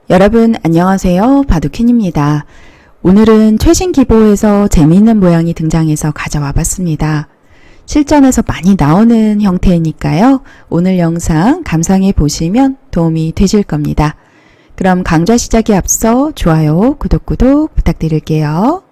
여러분 안녕하세요. 바둑캔입니다. 오늘은 최신 기보에서 재미있는 모양이 등장해서 가져와 봤습니다. 실전에서 많이 나오는 형태니까요. 오늘 영상 감상해 보시면 도움이 되실 겁니다. 그럼 강좌 시작에 앞서 좋아요, 구독 부탁드릴게요.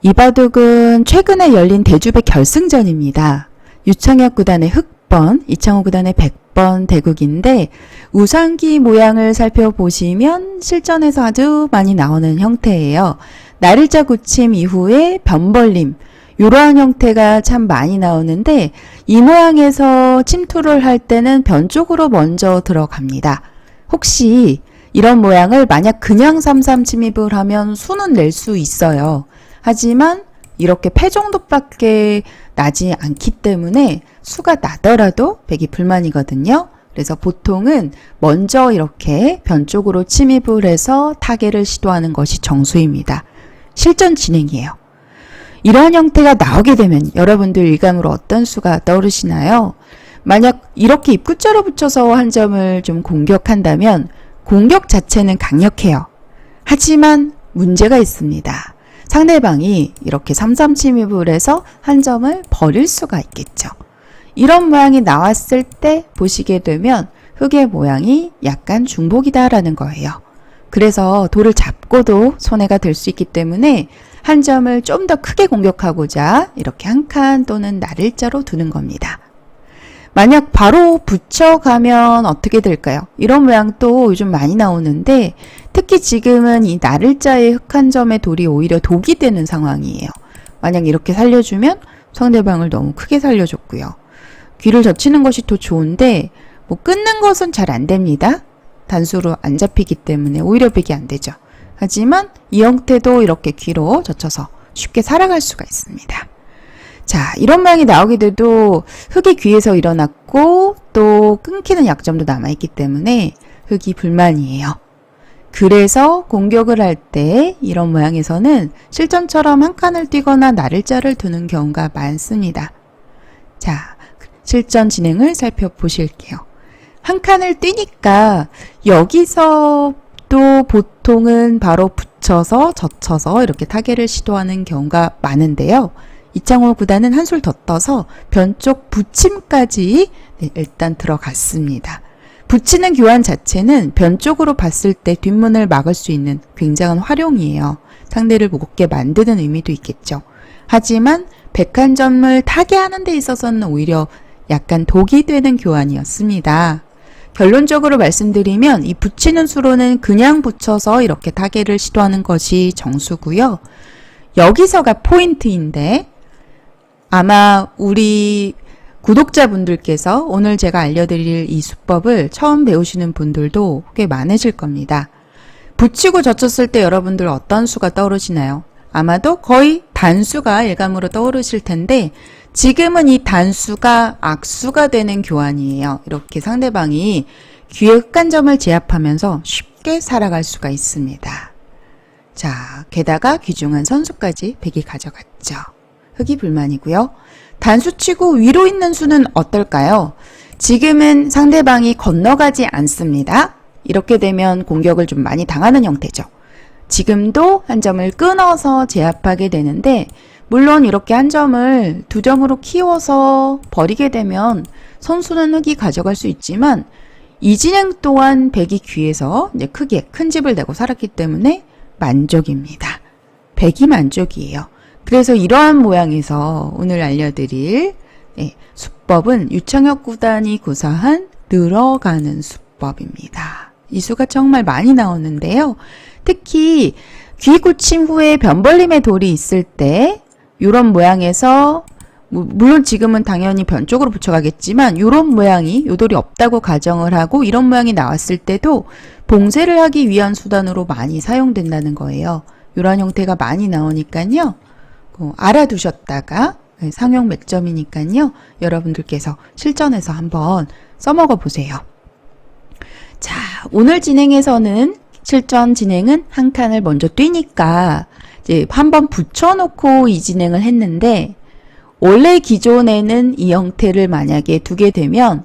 이 바둑은 최근에 열린 대주배 결승전입니다. 유창혁 구단의 흑번, 이창호 구단의 백번 대국인데 우상기 모양을 살펴보시면 실전에서 아주 많이 나오는 형태예요. 날일자 굳힘 이후에 변벌림, 이러한 형태가 참 많이 나오는데 이 모양에서 침투를 할 때는 변 쪽으로 먼저 들어갑니다. 혹시 이런 모양을 만약 그냥 3-3 침입을 하면 수는 낼 수 있어요. 하지만 이렇게 패 정도밖에 나지 않기 때문에 수가 나더라도 백이 불만이거든요. 그래서 보통은 먼저 이렇게 변 쪽으로 침입을 해서 타개를 시도하는 것이 정수입니다. 실전 진행이에요. 이러한 형태가 나오게 되면 여러분들 일감으로 어떤 수가 떠오르시나요? 만약 이렇게 입구자로 붙여서 한 점을 좀 공격한다면 공격 자체는 강력해요. 하지만 문제가 있습니다. 상대방이 이렇게 3-3 침입을 해서 한 점을 버릴 수가 있겠죠. 이런 모양이 나왔을 때 보시게 되면 흑의 모양이 약간 중복이다라는 거예요. 그래서 돌을 잡고도 손해가 될 수 있기 때문에 한 점을 좀 더 크게 공격하고자 이렇게 한 칸 또는 날일자로 두는 겁니다. 만약 바로 붙여가면 어떻게 될까요? 이런 모양 또 요즘 많이 나오는데 특히 지금은 이 날일자의 흑 한 점의 돌이 오히려 독이 되는 상황이에요. 만약 이렇게 살려주면 상대방을 너무 크게 살려줬고요. 귀를 젖히는 것이 더 좋은데 뭐 끊는 것은 잘 안 됩니다. 단수로 안 잡히기 때문에 오히려 백이 안 되죠. 하지만 이 형태도 이렇게 귀로 젖혀서 쉽게 살아갈 수가 있습니다. 자, 이런 모양이 나오게 돼도 흑이 귀에서 일어났고 또 끊기는 약점도 남아있기 때문에 흑이 불만이에요. 그래서 공격을 할 때 이런 모양에서는 실전처럼 한 칸을 띄거나 날일자를 두는 경우가 많습니다. 자, 실전 진행을 살펴보실게요. 한 칸을 띄니까 여기서 또 보통은 바로 붙여서 젖혀서 이렇게 타개를 시도하는 경우가 많은데요. 이창호 구단은 한술 더 떠서 변쪽 붙임까지 일단 들어갔습니다. 붙이는 교환 자체는 변 쪽으로 봤을 때 뒷문을 막을 수 있는 굉장한 활용이에요. 상대를 무겁게 만드는 의미도 있겠죠. 하지만 백한점을 타개하는 데 있어서는 오히려 약간 독이 되는 교환이었습니다. 결론적으로 말씀드리면 이 붙이는 수로는 그냥 붙여서 이렇게 타개를 시도하는 것이 정수고요. 여기서가 포인트인데 아마 우리 구독자분들께서 오늘 제가 알려드릴 이 수법을 처음 배우시는 분들도 꽤 많으실 겁니다. 붙이고 젖혔을 때 여러분들 어떤 수가 떠오르시나요? 아마도 거의 단수가 일감으로 떠오르실 텐데 지금은 이 단수가 악수가 되는 교환이에요. 이렇게 상대방이 귀의 흑간점을 제압하면서 쉽게 살아갈 수가 있습니다. 자, 게다가 귀중한 선수까지 백이 가져갔죠. 흑이 불만이고요. 단수치고 위로 있는 수는 어떨까요? 지금은 상대방이 건너가지 않습니다. 이렇게 되면 공격을 좀 많이 당하는 형태죠. 지금도 한 점을 끊어서 제압하게 되는데 물론 이렇게 한 점을 두 점으로 키워서 버리게 되면 선수는 흑이 가져갈 수 있지만 이 진행 또한 백이 귀에서 이제 크게 큰 집을 내고 살았기 때문에 만족입니다. 백이 만족이에요. 그래서 이러한 모양에서 오늘 알려드릴 수법은 유창혁 구단이 구사한 늘어가는 수법입니다. 이 수가 정말 많이 나오는데요. 특히 귀 굳힘 후에 변벌림의 돌이 있을 때 이런 모양에서 물론 지금은 당연히 변 쪽으로 붙여가겠지만 이런 모양이 요 돌이 없다고 가정을 하고 이런 모양이 나왔을 때도 봉쇄를 하기 위한 수단으로 많이 사용된다는 거예요. 이런 형태가 많이 나오니까요. 알아두셨다가 상용 몇 점이니까요. 여러분들께서 실전에서 한번 써먹어 보세요. 자, 오늘 진행에서는 실전 진행은 한 칸을 먼저 뛰니까 이제 한번 붙여놓고 이 진행을 했는데 원래 기존에는 이 형태를 만약에 두게 되면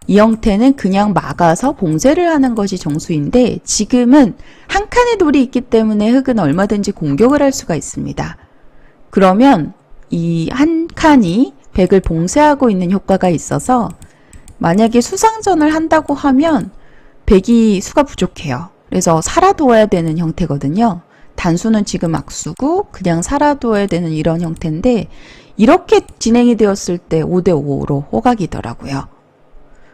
이 형태는 그냥 막아서 봉쇄를 하는 것이 정수인데 지금은 한 칸의 돌이 있기 때문에 흙은 얼마든지 공격을 할 수가 있습니다. 그러면 이 한 칸이 백을 봉쇄하고 있는 효과가 있어서 만약에 수상전을 한다고 하면 백이 수가 부족해요. 그래서 살아두어야 되는 형태거든요. 단수는 지금 악수고 그냥 살아두어야 되는 이런 형태인데 이렇게 진행이 되었을 때 5대5로 호각이더라고요.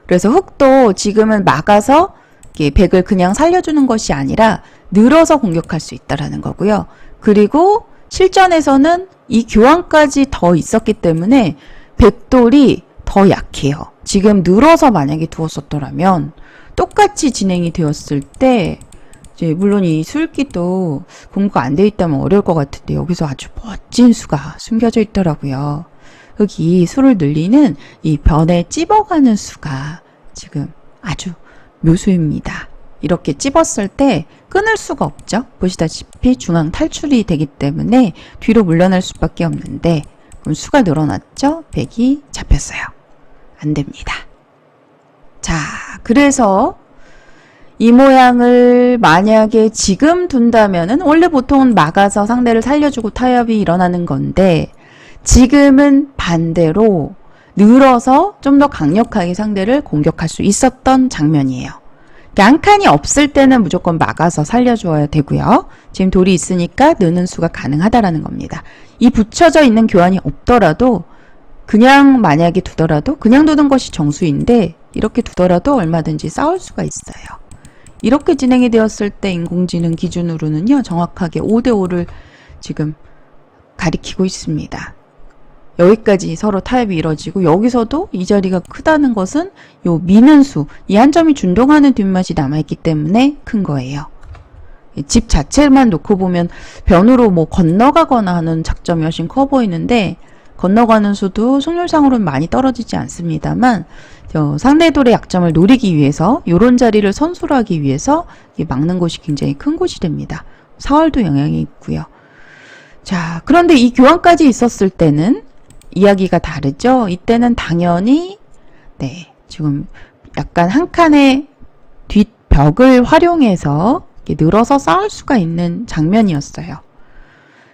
그래서 흙도 지금은 막아서 백을 그냥 살려주는 것이 아니라 늘어서 공격할 수 있다는 거고요. 그리고 실전에서는 이 교환까지 더 있었기 때문에 백돌이 더 약해요. 지금 늘어서 만약에 두었었더라면 똑같이 진행이 되었을 때 이제 물론 이 술기도 공부가 안 돼 있다면 어려울 것 같은데 여기서 아주 멋진 수가 숨겨져 있더라고요. 흙이 수를 늘리는 이 변에 찝어가는 수가 지금 아주 묘수입니다. 이렇게 찝었을 때 끊을 수가 없죠. 보시다시피 중앙 탈출이 되기 때문에 뒤로 물러날 수밖에 없는데 수가 늘어났죠. 백이 잡혔어요. 안 됩니다. 자, 그래서 이 모양을 만약에 지금 둔다면은 원래 보통은 막아서 상대를 살려주고 타협이 일어나는 건데 지금은 반대로 늘어서 좀 더 강력하게 상대를 공격할 수 있었던 장면이에요. 한 칸이 없을 때는 무조건 막아서 살려주어야 되고요. 지금 돌이 있으니까 느는 수가 가능하다라는 겁니다. 이 붙여져 있는 교환이 없더라도 그냥 만약에 두더라도 그냥 두는 것이 정수인데 이렇게 두더라도 얼마든지 싸울 수가 있어요. 이렇게 진행이 되었을 때 인공지능 기준으로는요. 정확하게 5대5를 지금 가리키고 있습니다. 여기까지 서로 타협이 이뤄지고 여기서도 이 자리가 크다는 것은 요 미는 수, 이 한 점이 준동하는 뒷맛이 남아있기 때문에 큰 거예요. 집 자체만 놓고 보면 변으로 뭐 건너가거나 하는 작점이 훨씬 커 보이는데 건너가는 수도 승률상으로는 많이 떨어지지 않습니다만 상대돌의 약점을 노리기 위해서 요런 자리를 선수로 하기 위해서 막는 곳이 굉장히 큰 곳이 됩니다. 사월도 영향이 있고요. 자, 그런데 이 교환까지 있었을 때는 이야기가 다르죠. 이때는 당연히 지금 약간 한 칸의 뒷벽을 활용해서 늘어서 싸울 수가 있는 장면이었어요.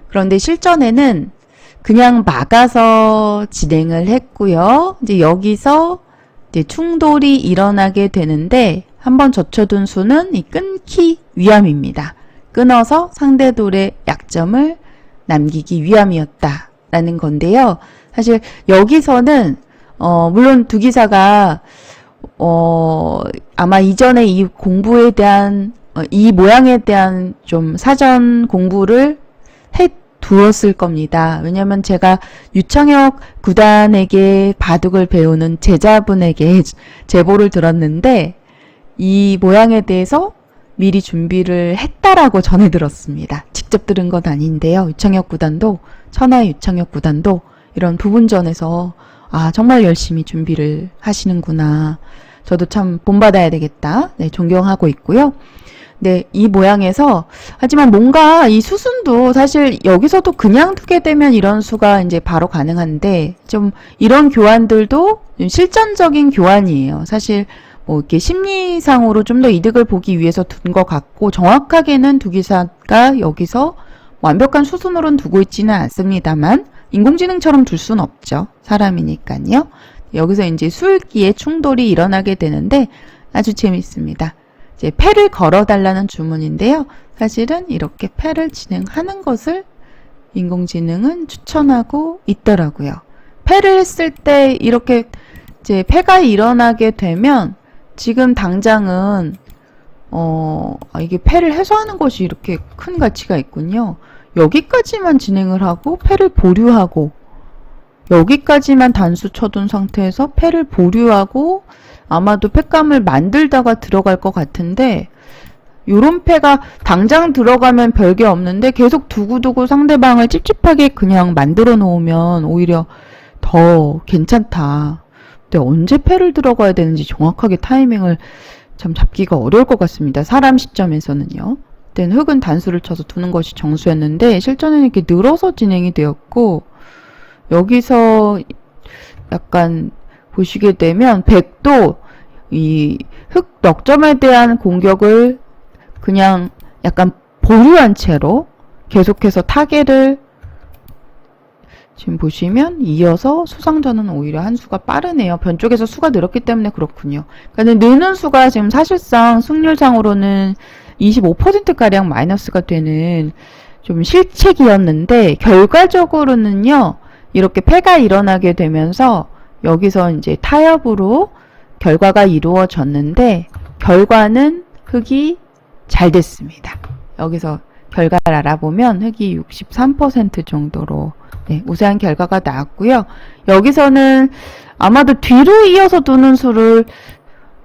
그런데 실전에는 그냥 막아서 진행을 했고요. 이제 여기서 이제 충돌이 일어나게 되는데 한번 젖혀둔 수는 이 끊기 위함입니다. 끊어서 상대 돌의 약점을 남기기 위함이었다라는 건데요. 사실 여기서는 물론 두기사가 아마 이전에 이 공부에 대한 이 모양에 대한 좀 사전 공부를 해 두었을 겁니다. 왜냐면 제가 유창혁 구단에게 바둑을 배우는 제자분에게 제보를 들었는데 이 모양에 대해서 미리 준비를 했다라고 전해 들었습니다. 직접 들은 건 아닌데요. 유창혁 구단도 천하의 유창혁 구단도 이런 부분전에서 정말 열심히 준비를 하시는구나. 저도 참 본받아야 되겠다. 존경하고 있고요. 이 모양에서 하지만 뭔가 이 수순도 사실 여기서도 그냥 두게 되면 이런 수가 이제 바로 가능한데 좀 이런 교환들도 실전적인 교환이에요. 사실 뭐 이렇게 심리상으로 좀 더 이득을 보기 위해서 둔 것 같고 정확하게는 두기사가 여기서 완벽한 수순으로는 두고 있지는 않습니다만 인공지능처럼 둘 수는 없죠. 사람이니까요. 여기서 이제 술기의 충돌이 일어나게 되는데 아주 재밌습니다. 이제 패를 걸어달라는 주문인데요. 사실은 이렇게 패를 진행하는 것을 인공지능은 추천하고 있더라고요. 패를 했을 때 이렇게 이제 패가 일어나게 되면 지금 당장은 이게 패를 해소하는 것이 이렇게 큰 가치가 있군요. 여기까지만 진행을 하고 패를 보류하고 여기까지만 단수 쳐둔 상태에서 패를 보류하고 아마도 패감을 만들다가 들어갈 것 같은데 요런 패가 당장 들어가면 별게 없는데 계속 두고두고 상대방을 찝찝하게 그냥 만들어 놓으면 오히려 더 괜찮다. 근데 언제 패를 들어가야 되는지 정확하게 타이밍을 참 잡기가 어려울 것 같습니다. 사람 시점에서는요. 그때는 흙은 단수를 쳐서 두는 것이 정수였는데 실전에는 이렇게 늘어서 진행이 되었고 여기서 약간 보시게 되면 백도 이 흑 넉점에 대한 공격을 그냥 약간 보류한 채로 계속해서 타겟을 지금 보시면 이어서 수상전은 오히려 한 수가 빠르네요. 변 쪽에서 수가 늘었기 때문에 그렇군요. 그러니까 느는 수가 지금 사실상 승률상으로는 25%가량 마이너스가 되는 좀 실책이었는데 결과적으로는요. 이렇게 패가 일어나게 되면서 여기서 이제 타협으로 결과가 이루어졌는데 결과는 흑이 잘 됐습니다. 여기서 결과를 알아보면 흑이 63% 정도로 우세한 결과가 나왔고요. 여기서는 아마도 뒤로 이어서 두는 수를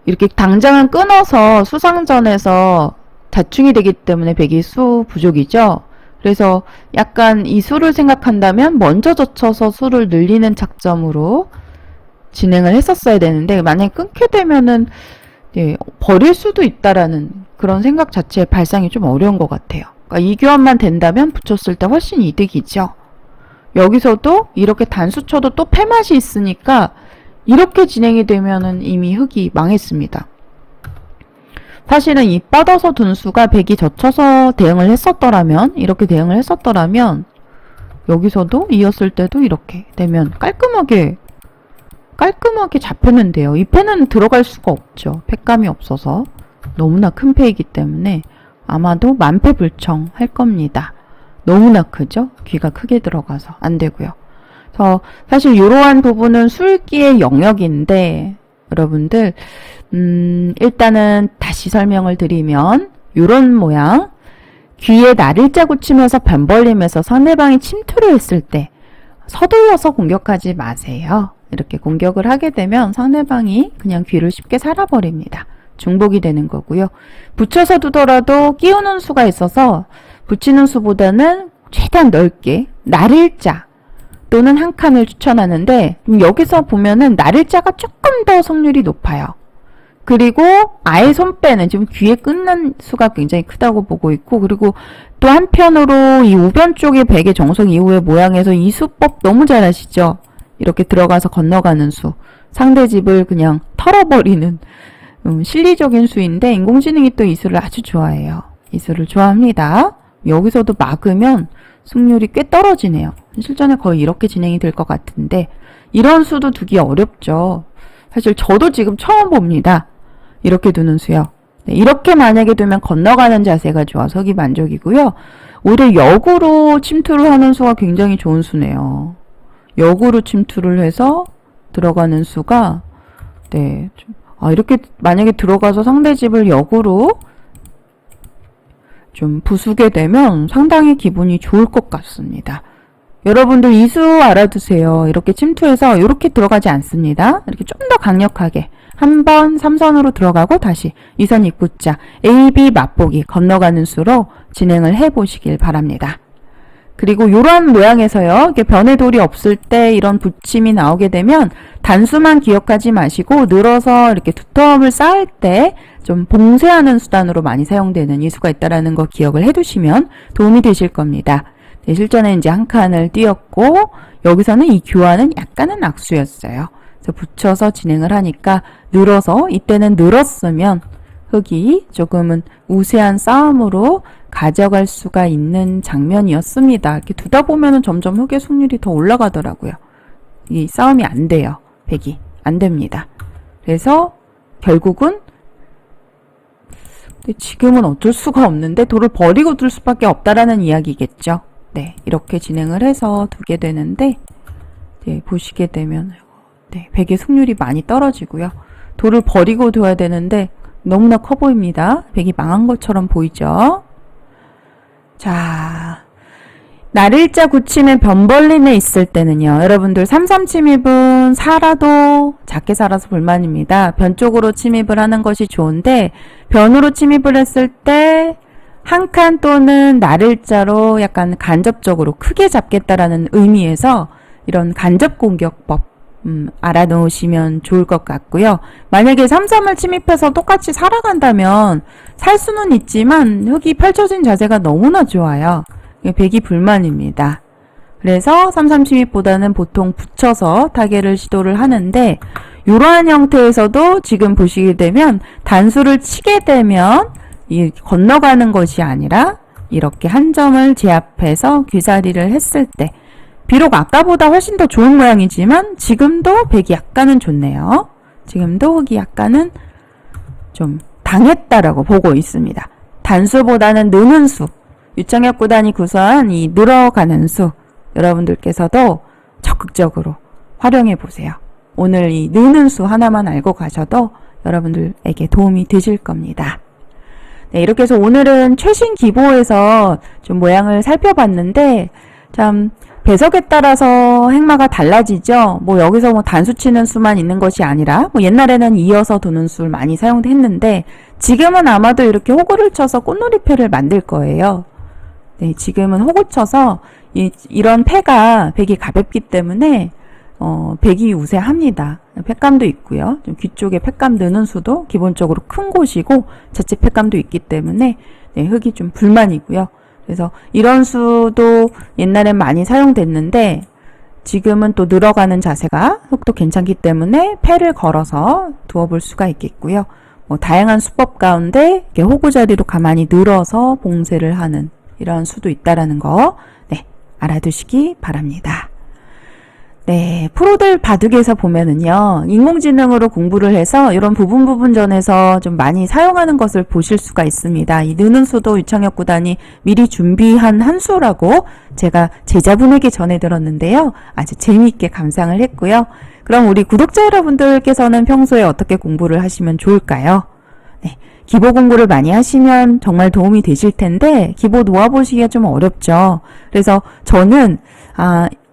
이렇게 당장은 끊어서 수상전에서 자충이 되기 때문에 백이 수 부족이죠. 그래서 약간 이 수를 생각한다면 먼저 젖혀서 수를 늘리는 작점으로 진행을 했었어야 되는데 만약에 끊게 되면은 버릴 수도 있다라는 그런 생각 자체의 발상이 좀 어려운 것 같아요. 그러니까 이 교환만 된다면 붙였을 때 훨씬 이득이죠. 여기서도 이렇게 단수 쳐도 또 패맛이 있으니까 이렇게 진행이 되면은 이미 흑이 망했습니다. 사실은 이 뻗어서 둔 수가 백이 젖혀서 대응을 했었더라면 이렇게 대응을 했었더라면 여기서도 이었을 때도 이렇게 되면 깔끔하게 잡혔는데요. 이 패는 들어갈 수가 없죠. 패감이 없어서 너무나 큰 패이기 때문에 아마도 만패불청 할 겁니다. 너무나 크죠? 귀가 크게 들어가서 안 되고요. 그래서 사실 이러한 부분은 술기의 영역인데 여러분들 일단은 다시 설명을 드리면 이런 모양 귀에 날일자 굳히면서 변 벌리면서 상대방이 침투를 했을 때 서둘러서 공격하지 마세요. 이렇게 공격을 하게 되면 상대방이 그냥 귀를 쉽게 살아버립니다. 중복이 되는 거고요. 붙여서 두더라도 끼우는 수가 있어서 붙이는 수보다는 최대한 넓게 날일자 또는 한 칸을 추천하는데 여기서 보면은 날일자가 조금 더 성률이 높아요. 그리고 아예 손빼는 지금 귀에 끊는 수가 굉장히 크다고 보고 있고 그리고 또 한편으로 이 우변 쪽의 백의 정석 이후의 모양에서 이 수법 너무 잘 아시죠? 이렇게 들어가서 건너가는 수 상대 집을 그냥 털어버리는 실리적인 수인데 인공지능이 또 이 수를 아주 좋아해요. 이 수를 좋아합니다. 여기서도 막으면 승률이 꽤 떨어지네요. 실전에 거의 이렇게 진행이 될 것 같은데 이런 수도 두기 어렵죠. 사실 저도 지금 처음 봅니다. 이렇게 두는 수요. 이렇게 만약에 두면 건너가는 자세가 좋아서 흑이 만족이고요. 오히려 역으로 침투를 하는 수가 굉장히 좋은 수네요. 역으로 침투를 해서 들어가는 수가 이렇게 만약에 들어가서 상대 집을 역으로 좀 부수게 되면 상당히 기분이 좋을 것 같습니다. 여러분들 이 수 알아두세요. 이렇게 침투해서 이렇게 들어가지 않습니다. 이렇게 좀 더 강력하게 한 번 3선으로 들어가고 다시 2선 입구자 A, B 맛보기 건너가는 수로 진행을 해보시길 바랍니다. 그리고 이러한 모양에서요. 이렇게 변의 돌이 없을 때 이런 붙임이 나오게 되면 단수만 기억하지 마시고 늘어서 이렇게 두텀을 쌓을 때 좀 봉쇄하는 수단으로 많이 사용되는 이 수가 있다라는 거 기억을 해두시면 도움이 되실 겁니다. 실전에 이제 한 칸을 띄었고 여기서는 이 교환은 약간은 악수였어요. 그래서 붙여서 진행을 하니까 늘어서 이때는 늘었으면 흑이 조금은 우세한 싸움으로 가져갈 수가 있는 장면이었습니다. 이렇게 두다 보면은 점점 흑의 승률이 더 올라가더라고요. 이 싸움이 안 돼요. 백이 안 됩니다. 그래서 결국은 지금은 어쩔 수가 없는데 돌을 버리고 둘 수밖에 없다라는 이야기겠죠. 이렇게 진행을 해서 두게 되는데 보시게 되면 백의 승률이 많이 떨어지고요. 돌을 버리고 둬야 되는데 너무나 커 보입니다. 백이 망한 것처럼 보이죠. 자, 날일자 굳힘에 변 벌림에 있을 때는요. 여러분들 3-3 침입은 살아도 작게 살아서 불만입니다. 변 쪽으로 침입을 하는 것이 좋은데 변으로 침입을 했을 때 한 칸 또는 날일자로 약간 간접적으로 크게 잡겠다라는 의미에서 이런 간접 공격법 알아놓으시면 좋을 것 같고요. 만약에 3-3을 침입해서 똑같이 살아간다면 살 수는 있지만 흑이 펼쳐진 자세가 너무나 좋아요. 백이 불만입니다. 그래서 332보다는 보통 붙여서 타개를 시도를 하는데, 이러한 형태에서도 지금 보시게 되면 단수를 치게 되면 이 건너가는 것이 아니라 이렇게 한 점을 제압해서 귀사리를 했을 때, 비록 아까보다 훨씬 더 좋은 모양이지만 지금도 백이 약간은 좋네요. 지금도 흑이 약간은 좀 당했다라고 보고 있습니다. 단수보다는 느는 수, 유창혁 구단이 구사한 이 늘어가는 수, 여러분들께서도 적극적으로 활용해 보세요. 오늘 이 느는 수 하나만 알고 가셔도 여러분들에게 도움이 되실 겁니다. 네, 이렇게 해서 오늘은 최신 기보에서 좀 모양을 살펴봤는데, 참 배석에 따라서 행마가 달라지죠. 뭐 여기서 뭐 단수 치는 수만 있는 것이 아니라, 뭐 옛날에는 이어서 두는 수를 많이 사용했는데 지금은 아마도 이렇게 호구를 쳐서 꽃놀이패를 만들 거예요. 네, 지금은 호구 쳐서 이런 패가 백이 가볍기 때문에 백이 우세합니다. 팩감도 있고요. 좀 귀 쪽에 팩감 느는 수도 기본적으로 큰 곳이고 자체 팩감도 있기 때문에 네, 흑이 좀 불만이고요. 그래서 이런 수도 옛날엔 많이 사용됐는데 지금은 또 늘어가는 자세가 흑도 괜찮기 때문에 패를 걸어서 두어볼 수가 있겠고요. 뭐 다양한 수법 가운데 이렇게 호구 자리로 가만히 늘어서 봉쇄를 하는 이런 수도 있다라는 거 네, 알아두시기 바랍니다. 네, 프로들 바둑에서 보면은요, 인공지능으로 공부를 해서 이런 부분전에서 좀 많이 사용하는 것을 보실 수가 있습니다. 이 느는 수도 유창혁 구단이 미리 준비한 한 수라고 제가 제자분에게 전해 들었는데요. 아주 재미있게 감상을 했고요. 그럼 우리 구독자 여러분들께서는 평소에 어떻게 공부를 하시면 좋을까요? 네, 기보 공부를 많이 하시면 정말 도움이 되실 텐데 기보 놓아보시기가 좀 어렵죠. 그래서 저는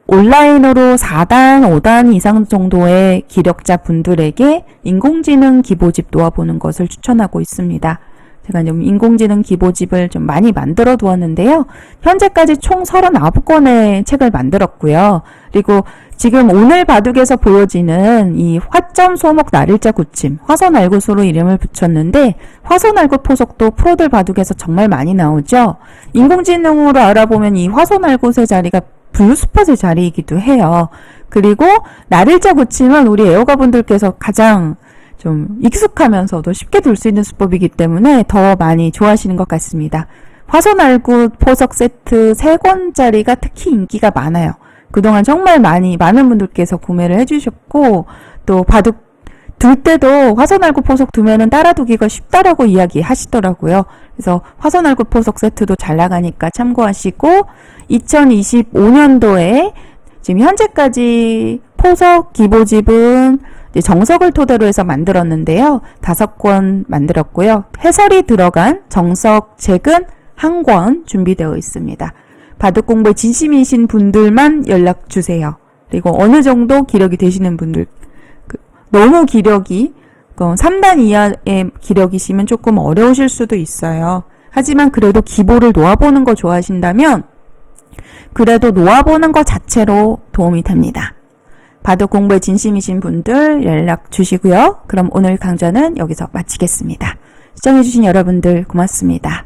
온라인으로 4단, 5단 이상 정도의 기력자 분들에게 인공지능 기보집 놓아보는 것을 추천하고 있습니다. 제가 좀 인공지능 기보집을 좀 많이 만들어 두었는데요. 현재까지 총 39권의 책을 만들었고요. 그리고 지금 오늘 바둑에서 보여지는 이 화점 소목 날일자 굳힘, 화선 알굿으로 이름을 붙였는데 화선 알굿 포석도 프로들 바둑에서 정말 많이 나오죠. 인공지능으로 알아보면 이 화선 알굿의 자리가 블루스팟의 자리이기도 해요. 그리고 날일자 굳힘은 우리 애호가분들께서 가장 좀 익숙하면서도 쉽게 둘 수 있는 수법이기 때문에 더 많이 좋아하시는 것 같습니다. 화선 알굿 포석 세트 3권짜리가 특히 인기가 많아요. 그동안 정말 많은 분들께서 구매를 해주셨고, 또 바둑 둘 때도 화선 알굿 포석 두면은 따라두기가 쉽다라고 이야기하시더라고요. 그래서 화선 알굿 포석 세트도 잘 나가니까 참고하시고, 2025년도에 지금 현재까지 포석 기보집은 정석을 토대로 해서 만들었는데요. 5권 만들었고요. 해설이 들어간 정석 책은 1권 준비되어 있습니다. 바둑 공부에 진심이신 분들만 연락 주세요. 그리고 어느 정도 기력이 되시는 분들, 너무 기력이 3단 이하의 기력이시면 조금 어려우실 수도 있어요. 하지만 그래도 기보를 놓아보는 거 좋아하신다면 그래도 놓아보는 것 자체로 도움이 됩니다. 바둑 공부에 진심이신 분들 연락 주시고요. 그럼 오늘 강좌는 여기서 마치겠습니다. 시청해주신 여러분들 고맙습니다.